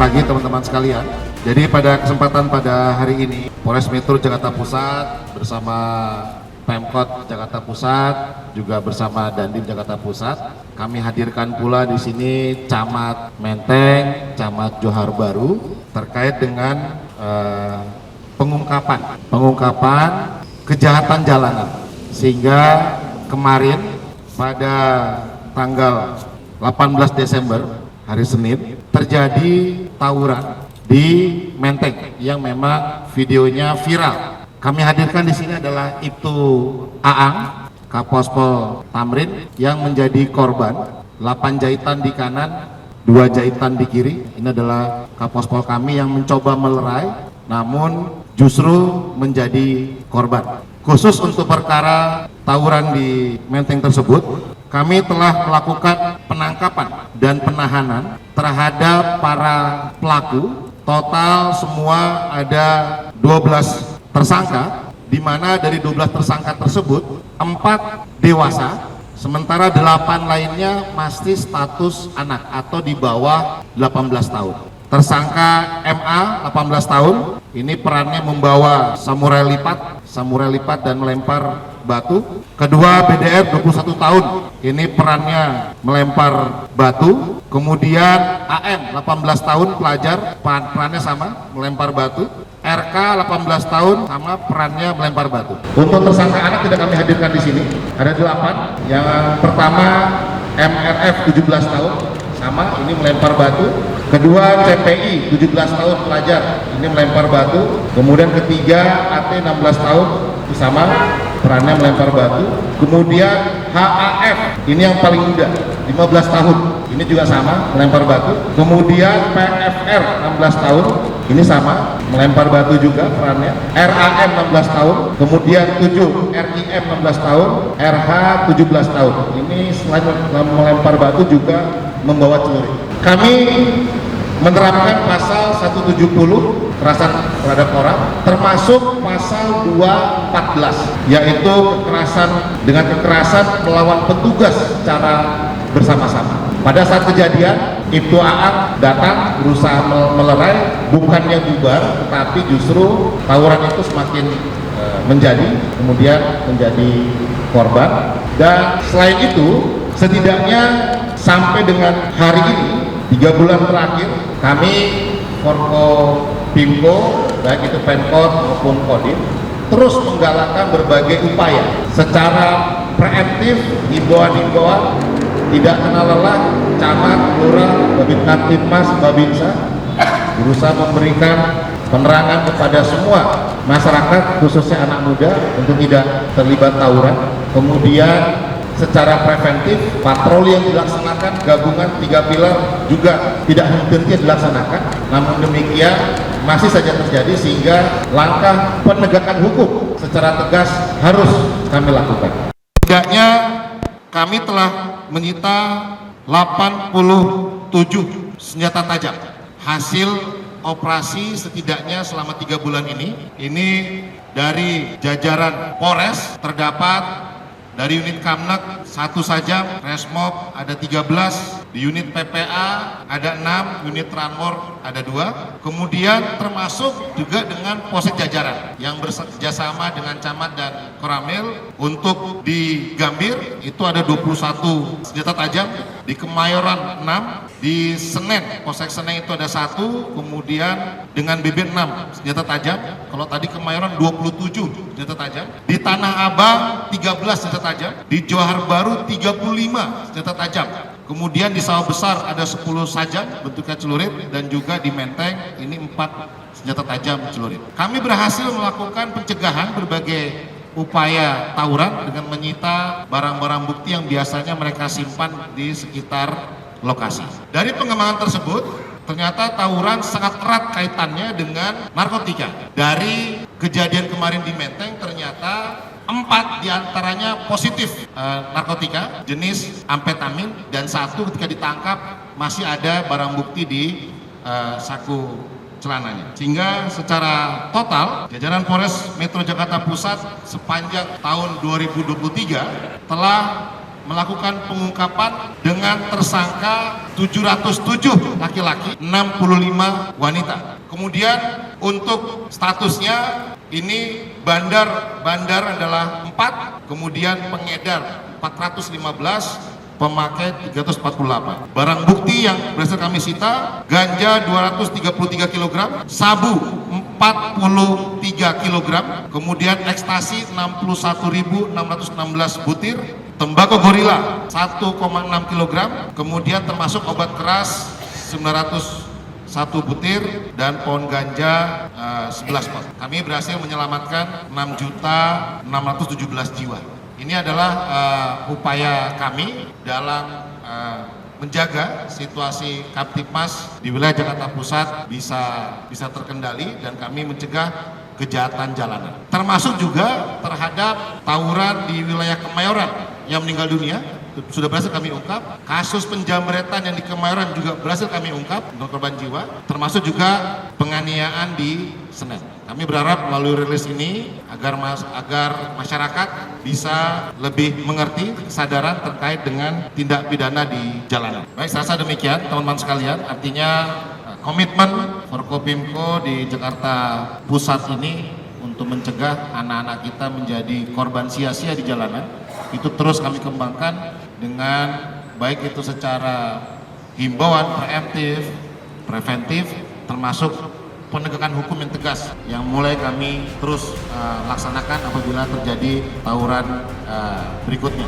pagi teman-teman sekalian. Jadi pada kesempatan pada hari ini Polres Metro Jakarta Pusat bersama Pemkot Jakarta Pusat juga bersama Dandim Jakarta Pusat, kami hadirkan pula di sini Camat Menteng, Camat Johar Baru terkait dengan pengungkapan kejahatan jalanan, sehingga kemarin pada tanggal 18 Desember hari Senin terjadi tawuran di Menteng yang memang videonya viral. Kami hadirkan di sini adalah Ibtu Aang, Kapospol Tamrin yang menjadi korban. 8 jahitan di kanan, 2 jahitan di kiri. Ini adalah Kapospol kami yang mencoba melerai, namun justru menjadi korban. Khusus untuk perkara tawuran di Menteng tersebut, kami telah melakukan penangkapan dan penahanan terhadap para pelaku. Total semua ada 12 tersangka, di mana dari 12 tersangka tersebut 4 dewasa, sementara 8 lainnya masih status anak atau di bawah 18 tahun. Tersangka MA 18 tahun, ini perannya membawa samurai lipat dan melempar batu. Kedua BDR 21 tahun, ini perannya melempar batu. Kemudian AM 18 tahun pelajar, perannya sama, melempar batu. RK 18 tahun sama perannya melempar batu. Untuk tersangka anak tidak kami hadirkan di sini. Ada 8. Yang pertama MRF 17 tahun, sama, ini melempar batu. Kedua CPI 17 tahun pelajar, ini melempar batu. Kemudian ketiga AT 16 tahun, sama, perannya melempar batu. Kemudian HAF, ini yang paling muda, 15 tahun, ini juga sama, melempar batu. Kemudian PFR 16 tahun, ini sama, melempar batu juga perannya. RAM 16 tahun, kemudian 7 RIM 16 tahun, RH 17 tahun. Ini selain melempar batu juga membawa celurit. Kami menerapkan pasal 170 kekerasan terhadap orang, termasuk pasal 214, yaitu kekerasan melawan petugas secara bersama-sama. Pada saat kejadian, Ibtu Aang datang berusaha melerai, bukannya bubar, tetapi justru tawuran itu semakin kemudian menjadi korban. Dan selain itu, setidaknya sampai dengan hari ini 3 bulan terakhir, kami Forkopimko, baik itu Pemkot maupun Kodim, terus menggalakkan berbagai upaya secara preemptif, himbauan-himbauan, tidak kenal lelah, camat, lurah, babin kamtipmas, babinsa berusaha memberikan penerangan kepada semua masyarakat, khususnya anak muda, untuk tidak terlibat tawuran. Kemudian secara preventif, patroli yang dilaksanakan gabungan 3 pilar juga tidak henti dilaksanakan. Namun demikian masih saja terjadi, sehingga langkah penegakan hukum secara tegas harus kami lakukan. Setidaknya kami telah menyita 87 senjata tajam hasil operasi setidaknya selama 3 bulan ini. Ini dari jajaran Polres terdapat dari unit Kamnek 1 saja, Resmob ada 13, di unit PPA ada 6, unit Tranmor ada 2, kemudian termasuk juga dengan Polsek jajaran yang bekerjasama dengan Camat dan Koramil. Untuk di Gambir itu ada 21 senjata tajam, di Kemayoran 6, di Senen, Polsek Senen itu ada 1, kemudian dengan BB 6 senjata tajam. Kalau tadi Kemayoran 27 senjata tajam, di Tanah Abang 13 senjata tajam, di Johar Baru 35 senjata tajam. Kemudian di Sawah Besar ada 10 saja bentuknya celurit, dan juga di Menteng ini 4 senjata tajam celurit. Kami berhasil melakukan pencegahan berbagai upaya tawuran dengan menyita barang-barang bukti yang biasanya mereka simpan di sekitar lokasi. Dari pengembangan tersebut, ternyata tawuran sangat erat kaitannya dengan narkotika. Dari kejadian kemarin di Menteng, ternyata 4 diantaranya positif narkotika jenis amfetamin, dan 1 ketika ditangkap masih ada barang bukti di saku celananya. Sehingga secara total jajaran Polres Metro Jakarta Pusat sepanjang tahun 2023 telah melakukan pengungkapan dengan tersangka 707 laki-laki, 65 wanita. Kemudian untuk statusnya ini bandar adalah 4, kemudian pengedar 415, pemakai 348. Barang bukti yang berhasil kami sita, ganja 233 kg, sabu 43 kg, kemudian ekstasi 61.616 butir, tembakau gorila 1,6 kg, kemudian termasuk obat keras 901 butir, dan pohon ganja 11 pot. Kami berhasil menyelamatkan 6.617 jiwa. Ini adalah upaya kami dalam menjaga situasi Kamtipmas di wilayah Jakarta Pusat bisa terkendali, dan kami mencegah kejahatan jalanan. Termasuk juga terhadap tawuran di wilayah Kemayoran yang meninggal dunia, sudah berhasil kami ungkap. Kasus penjamretan yang di Kemayoran juga berhasil kami ungkap untuk korban jiwa, termasuk juga penganiayaan di Senen. Kami berharap melalui rilis ini agar masyarakat bisa lebih mengerti kesadaran terkait dengan tindak pidana di jalanan. Baik, saya rasa demikian teman-teman sekalian. Artinya komitmen Forkopimko di Jakarta Pusat ini untuk mencegah anak-anak kita menjadi korban sia-sia di jalanan itu terus kami kembangkan dengan baik itu secara himbauan preventif, termasuk penegakan hukum yang tegas yang mulai kami terus laksanakan apabila terjadi tawuran berikutnya.